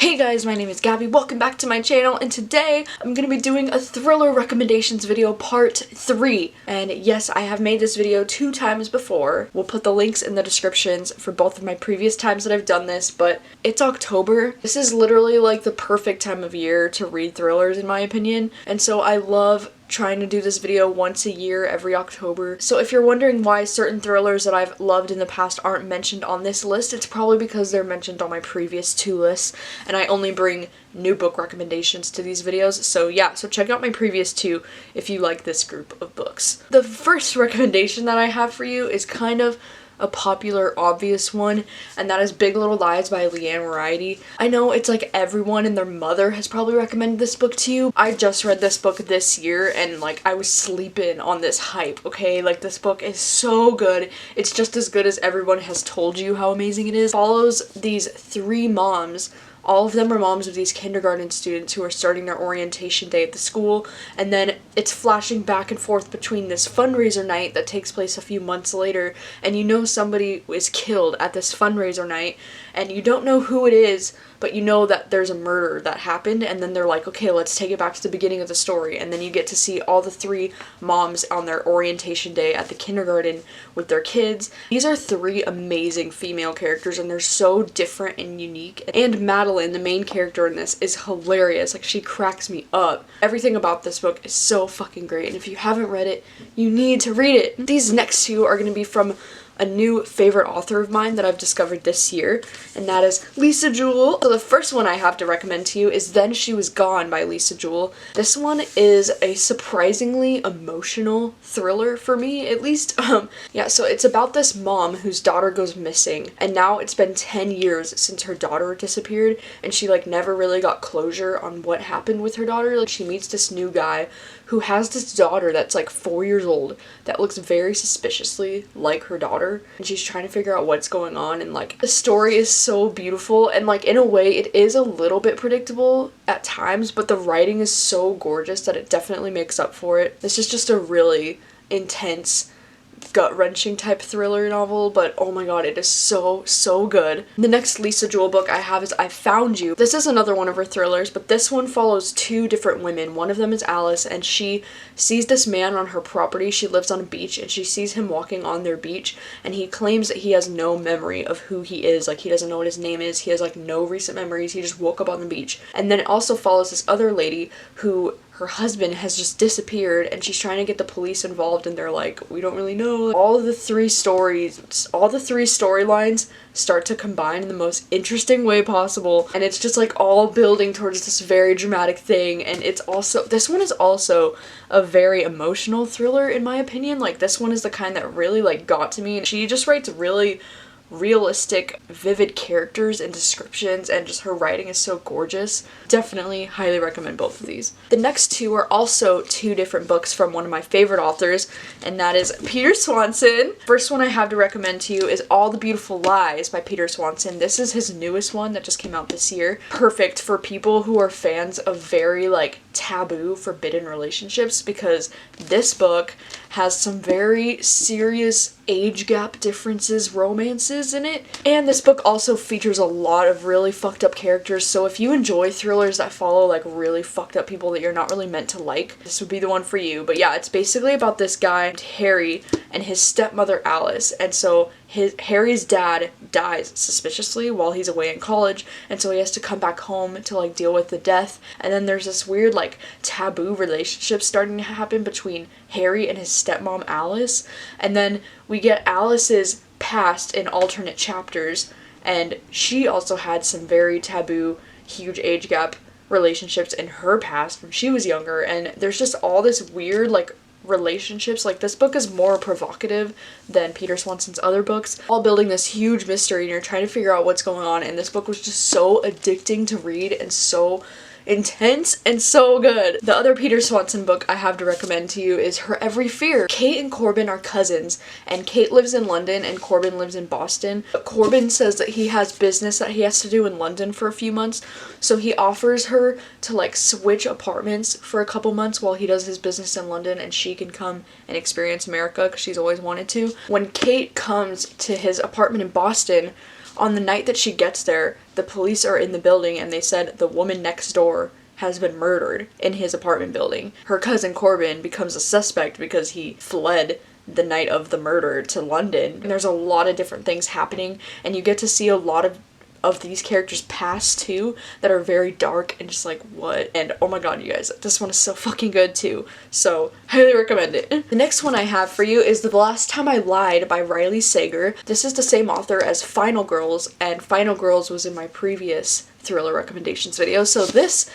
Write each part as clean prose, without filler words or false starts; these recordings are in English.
Hey guys, my name is Gabby, welcome back to my channel, and today I'm going to be doing a thriller recommendations video part 3. And yes, I have made this video 2 times before. We'll put the links in the descriptions for both of my previous times that I've done this, but it's October. This is literally like the perfect time of year to read thrillers in my opinion, and so I love trying to do this video once a year every October. So if you're wondering why certain thrillers that I've loved in the past aren't mentioned on this list, it's probably because they're mentioned on my previous 2 lists, and I only bring new book recommendations to these videos. So yeah, so check out my previous 2 if you like this group of books. The first recommendation that I have for you is kind of a popular, obvious one, and that is Big Little Lies by Leanne Variety. I know it's like everyone and their mother has probably recommended this book to you. I just read this book this year and like I was sleeping on this hype, okay? Like this book is so good. It's just as good as everyone has told you how amazing it is. It follows these 3 moms. All of them are moms of these kindergarten students who are starting their orientation day at the school, and then it's flashing back and forth between this fundraiser night that takes place a few months later, and you know somebody is killed at this fundraiser night, and you don't know who it is, but you know that there's a murder that happened, and then they're like, okay, let's take it back to the beginning of the story, and then you get to see all the 3 moms on their orientation day at the kindergarten with their kids. These are 3 amazing female characters, and they're so different and unique, and Madeline, the main character in this, is hilarious. Like, she cracks me up. Everything about this book is so fucking great, and if you haven't read it, you need to read it. These next 2 are going to be from a new favorite author of mine that I've discovered this year, and that is Lisa Jewell. So the first one I have to recommend to you is Then She Was Gone by Lisa Jewell. This one is a surprisingly emotional thriller for me, at least. Yeah, so it's about this mom whose daughter goes missing, and now it's been 10 years since her daughter disappeared, and she like never really got closure on what happened with her daughter. Like, she meets this new guy who has this daughter that's like 4 years old that looks very suspiciously like her daughter, and she's trying to figure out what's going on, and like the story is so beautiful, and like in a way it is a little bit predictable at times, but the writing is so gorgeous that it definitely makes up for it. This is just a really intense, gut-wrenching type thriller novel, but oh my god, it is so good. The next Lisa Jewell book I have is I Found You. This is another one of her thrillers, but this one follows 2 different women. One of them is Alice, and she sees this man on her property. She lives on a beach, and she sees him walking on their beach, and he claims that he has no memory of who he is. Like, he doesn't know what his name is. He has like no recent memories. He just woke up on the beach. And then it also follows this other lady who her husband has just disappeared, and she's trying to get the police involved, and they're like, we don't really know. All the 3 storylines start to combine in the most interesting way possible, and it's just like all building towards this very dramatic thing. And it's also, this one is also a very emotional thriller in my opinion. Like, this one is the kind that really like got to me. She just writes really realistic, vivid characters and descriptions, and just her writing is so gorgeous. Definitely highly recommend both of these. The next 2 are also 2 different books from one of my favorite authors, and that is Peter Swanson. First one I have to recommend to you is All the Beautiful Lies by Peter Swanson. This is his newest one that just came out this year. Perfect for people who are fans of very like taboo, forbidden relationships, because this book has some very serious age gap differences, romances in it. And this book also features a lot of really fucked up characters, so if you enjoy thrillers that follow like really fucked up people that you're not really meant to like, this would be the one for you. But yeah, it's basically about this guy named Harry and his stepmother Alice, and so Harry's dad dies suspiciously while he's away in college, and so he has to come back home to like deal with the death. And then there's this weird like taboo relationship starting to happen between Harry and his stepmom Alice, and then we get Alice's past in alternate chapters, and she also had some very taboo, huge age gap relationships in her past when she was younger, and there's just all this weird like relationships. Like, this book is more provocative than Peter Swanson's other books, all building this huge mystery, and you're trying to figure out what's going on, and this book was just so addicting to read and so intense and so good. The other Peter Swanson book I have to recommend to you is Her Every Fear. Kate and Corbin are cousins, and Kate lives in London and Corbin lives in Boston. But Corbin says that he has business that he has to do in London for a few months, so he offers her to like switch apartments for a couple months while he does his business in London, and she can come and experience America because she's always wanted to. When Kate comes to his apartment in Boston, On the night that she gets there, the police are in the building and they said the woman next door has been murdered in his apartment building. Her cousin Corbin becomes a suspect because he fled the night of the murder to London. And there's a lot of different things happening, and you get to see a lot of these characters' past too that are very dark and just like, what? And oh my god, you guys, this one is so fucking good too. So highly recommend it. The next one I have for you is The Last Time I Lied by Riley Sager. This is the same author as Final Girls, and Final Girls was in my previous thriller recommendations video. So this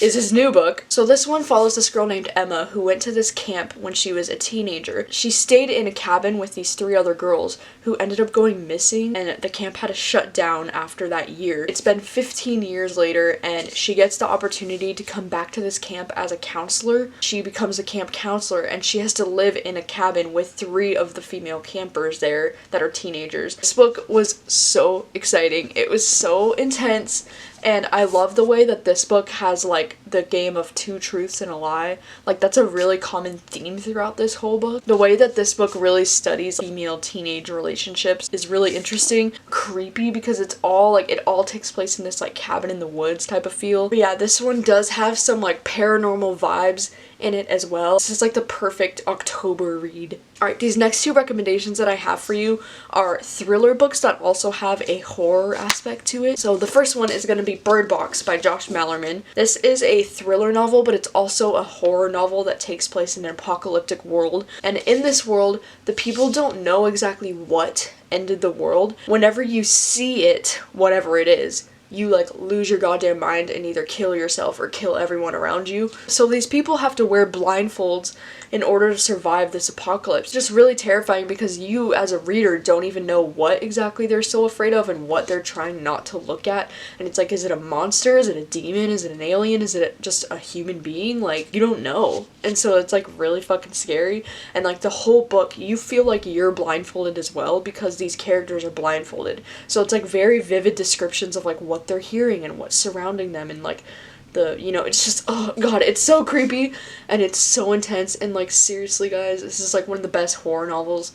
is his new book. So this one follows this girl named Emma who went to this camp when she was a teenager. She stayed in a cabin with these 3 other girls who ended up going missing, and the camp had to shut down after that year. It's been 15 years later and she gets the opportunity to come back to this camp as a counselor. She becomes a camp counselor and she has to live in a cabin with 3 of the female campers there that are teenagers. This book was so exciting. It was so intense. And I love the way that this book has like the game of 2 truths and a lie. Like that's a really common theme throughout this whole book. The way that this book really studies female teenage relationships is really interesting, creepy, because it's all like, it all takes place in this like cabin in the woods type of feel. But yeah, this one does have some like paranormal vibes in it as well. This is like the perfect October read. Alright, these next 2 recommendations that I have for you are thriller books that also have a horror aspect to it. So the first one is going to be Bird Box by Josh Malerman. This is a thriller novel, but it's also a horror novel that takes place in an apocalyptic world. And in this world, the people don't know exactly what ended the world. Whenever you see it, whatever it is, you like lose your goddamn mind and either kill yourself or kill everyone around you. So these people have to wear blindfolds in order to survive this apocalypse. Just really terrifying because you as a reader don't even know what exactly they're so afraid of and what they're trying not to look at. And it's like, is it a monster? Is it a demon? Is it an alien? Is it just a human being? Like, you don't know. And so it's like really fucking scary. And like the whole book, you feel like you're blindfolded as well because these characters are blindfolded. So it's like very vivid descriptions of like what they're hearing and what's surrounding them, and like it's just, oh god, it's so creepy and it's so intense. And like seriously guys, this is like one of the best horror novels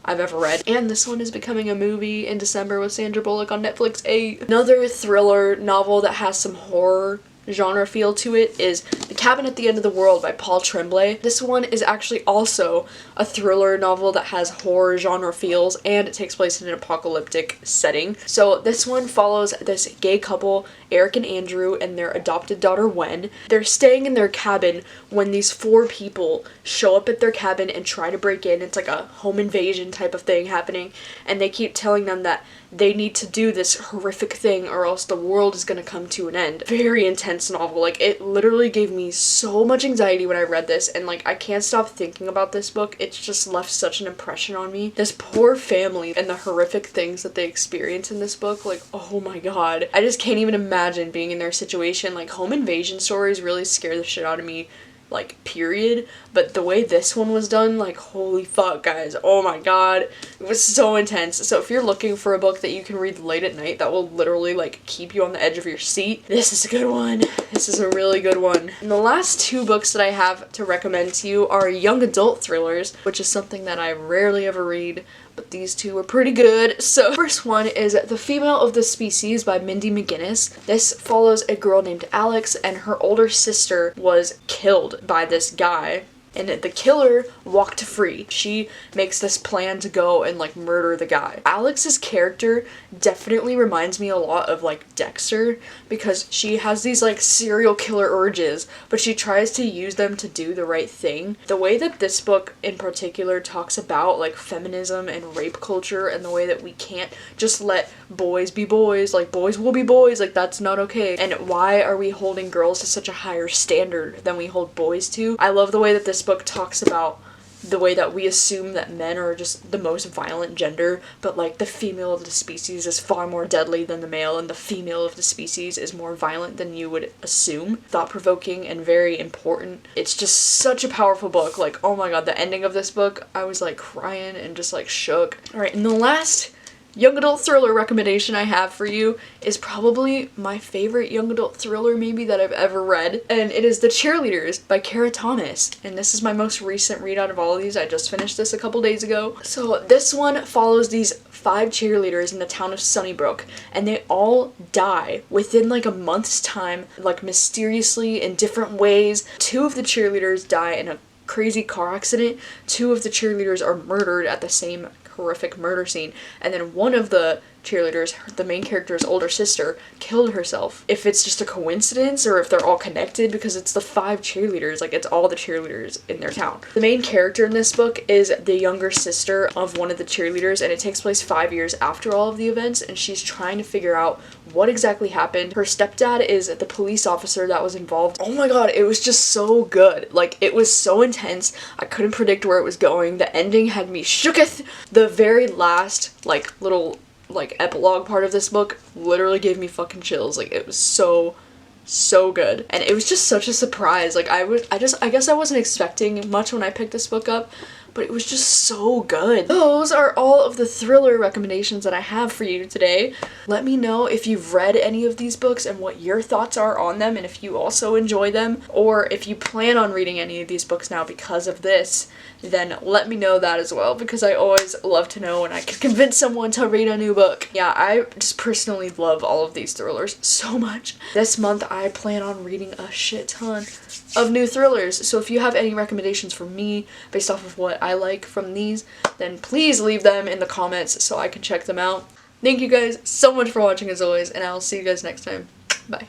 I've ever read. And this one is becoming a movie in December with Sandra Bullock on Netflix. Another thriller novel that has some horror genre feel to it is The Cabin at the End of the World by Paul Tremblay. This one is actually also a thriller novel that has horror genre feels, and it takes place in an apocalyptic setting. So this one follows this gay couple, Eric and Andrew, and their adopted daughter Wen. They're staying in their cabin when these 4 people show up at their cabin and try to break in. It's like a home invasion type of thing happening, and they keep telling them that they need to do this horrific thing or else the world is going to come to an end. Very intense novel. Like, it literally gave me so much anxiety when I read this, and like I can't stop thinking about this book. It's just left such an impression on me. This poor family and the horrific things that they experience in this book, like, oh my god. I just can't even imagine being in their situation. Like, home invasion stories really scare the shit out of me, like, period. But the way this one was done, like, holy fuck, guys. Oh my god. It was so intense. So if you're looking for a book that you can read late at night that will literally, like, keep you on the edge of your seat, this is a good one. This is a really good one. And the last 2 books that I have to recommend to you are young adult thrillers, which is something that I rarely ever read, but these 2 are pretty good. So first one is The Female of the Species by Mindy McGinnis. This follows a girl named Alex, and her older sister was killed by this guy, and the killer walked free. She makes this plan to go and like murder the guy. Alex's character definitely reminds me a lot of like Dexter, because she has these like serial killer urges, but she tries to use them to do the right thing. The way that this book in particular talks about like feminism and rape culture, and the way that we can't just let boys be boys, like boys will be boys, like that's not okay. And why are we holding girls to such a higher standard than we hold boys to? I love the way that this book talks about the way that we assume that men are just the most violent gender, but like the female of the species is far more deadly than the male, and the female of the species is more violent than you would assume. Thought-provoking and very important. It's just such a powerful book. Like, oh my god, the ending of this book, I was like crying and just like shook. Alright, and the last young adult thriller recommendation I have for you is probably my favorite young adult thriller maybe that I've ever read, and it is The Cheerleaders by Kara Thomas, and this is my most recent read out of all of these. I just finished this a couple days ago. So this one follows these 5 cheerleaders in the town of Sunnybrook, and they all die within like a month's time, like mysteriously in different ways. 2 of the cheerleaders die in a crazy car accident, 2 of the cheerleaders are murdered at the same horrific murder scene, and then one of the cheerleaders, the main character's older sister, killed herself. If it's just a coincidence or if they're all connected, because it's the 5 cheerleaders, like it's all the cheerleaders in their town. The main character in this book is the younger sister of one of the cheerleaders, and it takes place 5 years after all of the events, and she's trying to figure out what exactly happened. Her stepdad is the police officer that was involved. Oh my god, it was just so good. Like, it was so intense. I couldn't predict where it was going. The ending had me shooketh. The very last, like, little epilogue part of this book literally gave me fucking chills. Like, it was so good, and it was just such a surprise. Like, I guess I wasn't expecting much when I picked this book up, but it was just so good. Those are all of the thriller recommendations that I have for you today. Let me know if you've read any of these books and what your thoughts are on them, and if you also enjoy them, or if you plan on reading any of these books now because of this, then let me know that as well, because I always love to know when I can convince someone to read a new book. Yeah, I just personally love all of these thrillers so much. This month I plan on reading a shit ton of new thrillers, so if you have any recommendations for me based off of what I like from these, then please leave them in the comments so I can check them out. Thank you guys so much for watching as always, and I'll see you guys next time. Bye.